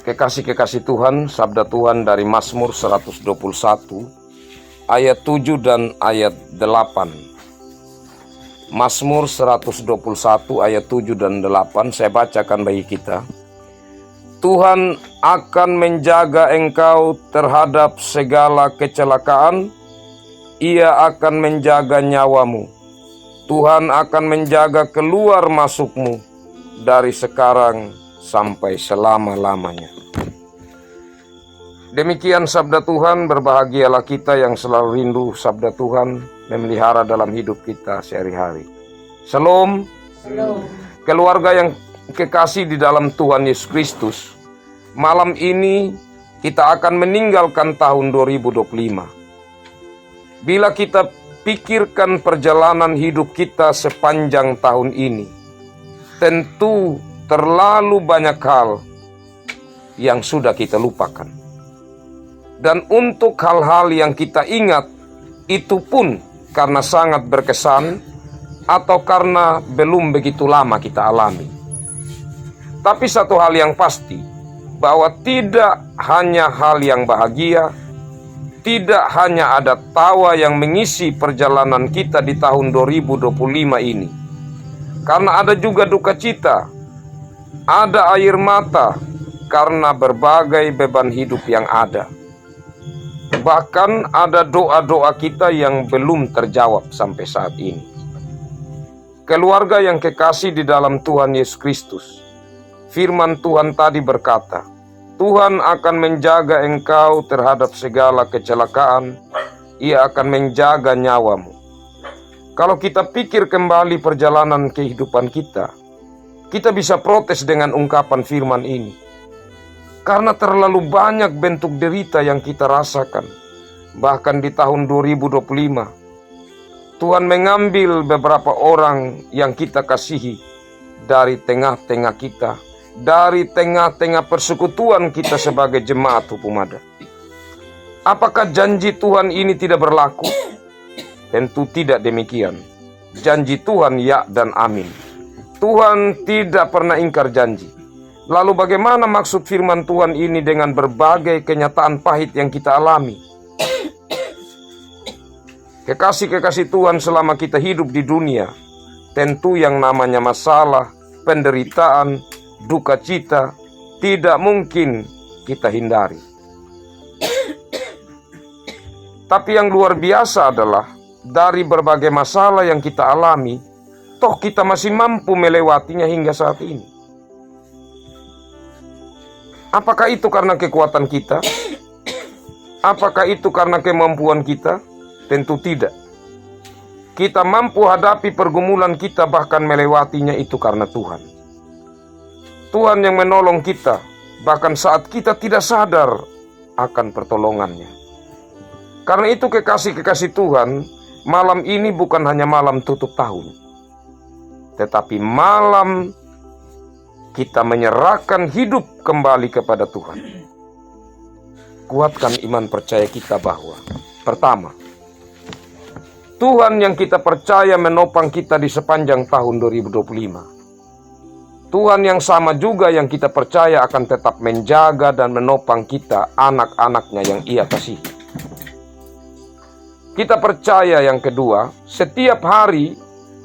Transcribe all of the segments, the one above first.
Kekasih-kekasih Tuhan, sabda Tuhan dari Mazmur 121 ayat 7 dan ayat 8. Mazmur 121 ayat 7 dan 8 saya bacakan bagi kita. Tuhan akan menjaga engkau terhadap segala kecelakaan, Ia akan menjaga nyawamu. Tuhan akan menjaga keluar masukmu dari sekarang sampai selama-lamanya. Demikian sabda Tuhan, berbahagialah kita yang selalu rindu sabda Tuhan memelihara dalam hidup kita sehari-hari. Shalom. Shalom. Keluarga yang kekasih di dalam Tuhan Yesus Kristus, malam ini kita akan meninggalkan tahun 2025. Bila kita pikirkan perjalanan hidup kita sepanjang tahun ini, tentu terlalu banyak hal yang sudah kita lupakan. Dan untuk hal-hal yang kita ingat, itu pun karena sangat berkesan atau karena belum begitu lama kita alami. Tapi satu hal yang pasti, bahwa tidak hanya hal yang bahagia, tidak hanya ada tawa yang mengisi perjalanan kita di tahun 2025 ini. Karena ada juga duka cita, ada air mata karena berbagai beban hidup yang ada. Bahkan ada doa-doa kita yang belum terjawab sampai saat ini. Keluarga yang kekasih di dalam Tuhan Yesus Kristus, firman Tuhan tadi berkata, Tuhan akan menjaga engkau terhadap segala kecelakaan, Ia akan menjaga nyawamu. Kalau kita pikir kembali perjalanan kehidupan kita bisa protes dengan ungkapan firman ini. Karena terlalu banyak bentuk derita yang kita rasakan. Bahkan di tahun 2025, Tuhan mengambil beberapa orang yang kita kasihi dari tengah-tengah kita, dari tengah-tengah persekutuan kita sebagai jemaat hukum adat. Apakah janji Tuhan ini tidak berlaku? Tentu tidak demikian. Janji Tuhan ya dan amin. Tuhan tidak pernah ingkar janji. Lalu bagaimana maksud firman Tuhan ini dengan berbagai kenyataan pahit yang kita alami? Kekasih-kekasih Tuhan, selama kita hidup di dunia, tentu yang namanya masalah, penderitaan, duka cita tidak mungkin kita hindari. Tapi yang luar biasa adalah dari berbagai masalah yang kita alami, toh kita masih mampu melewatinya hingga saat ini. Apakah itu karena kekuatan kita? Apakah itu karena kemampuan kita? Tentu tidak. Kita mampu hadapi pergumulan kita, bahkan melewatinya, itu karena Tuhan. Tuhan yang menolong kita, bahkan saat kita tidak sadar akan pertolongannya. Karena itu kekasih-kekasih Tuhan, malam ini bukan hanya malam tutup tahun, tetapi malam kita menyerahkan hidup kembali kepada Tuhan. Kuatkan iman percaya kita bahwa, pertama, Tuhan yang kita percaya menopang kita di sepanjang tahun 2025. Tuhan yang sama juga yang kita percaya akan tetap menjaga dan menopang kita, anak-anaknya yang Ia kasihi. Kita percaya yang kedua, setiap hari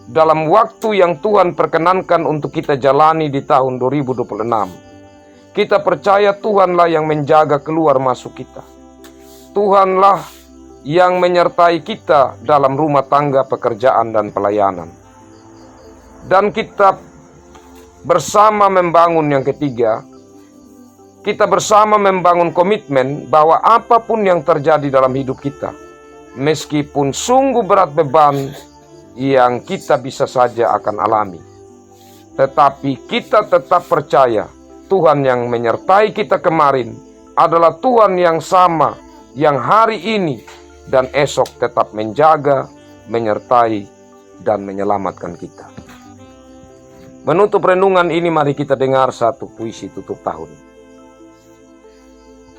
dalam waktu yang Tuhan perkenankan untuk kita jalani di tahun 2026, kita percaya Tuhanlah yang menjaga keluar masuk kita. Tuhanlah yang menyertai kita dalam rumah tangga, pekerjaan, dan pelayanan. Dan kita bersama membangun yang ketiga, kita bersama membangun komitmen bahwa apapun yang terjadi dalam hidup kita, meskipun sungguh berat beban yang kita bisa saja akan alami, tetapi kita tetap percaya Tuhan yang menyertai kita kemarin adalah Tuhan yang sama, yang hari ini dan esok tetap menjaga, menyertai, dan menyelamatkan kita. Menutup renungan ini, mari kita dengar satu puisi tutup tahun.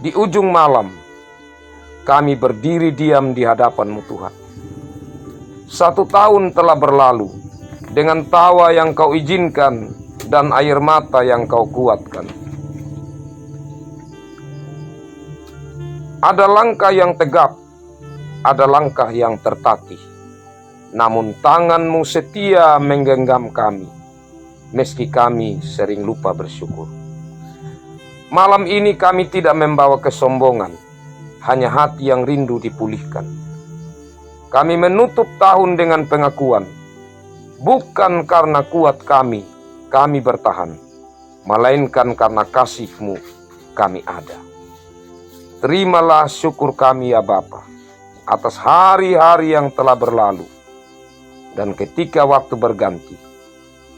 Di ujung malam, kami berdiri diam di hadapan-Mu Tuhan. 1 tahun telah berlalu, dengan tawa yang Kau izinkan dan air mata yang Kau kuatkan. Ada langkah yang tegap, ada langkah yang tertatih. Namun tangan-Mu setia menggenggam kami, meski kami sering lupa bersyukur. Malam ini kami tidak membawa kesombongan, hanya hati yang rindu dipulihkan. Kami menutup tahun dengan pengakuan, bukan karena kuat kami bertahan, melainkan karena kasih-Mu kami ada. Terimalah syukur kami ya Bapa, atas hari-hari yang telah berlalu. Dan ketika waktu berganti,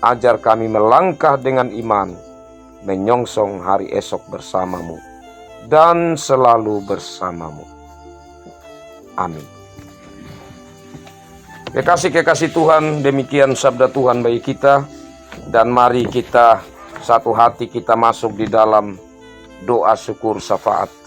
ajar kami melangkah dengan iman, menyongsong hari esok bersama-Mu, dan selalu bersama-Mu. Amin. Kekasih-kekasih Tuhan, demikian sabda Tuhan bagi kita. Dan mari kita satu hati kita masuk di dalam doa syukur syafaat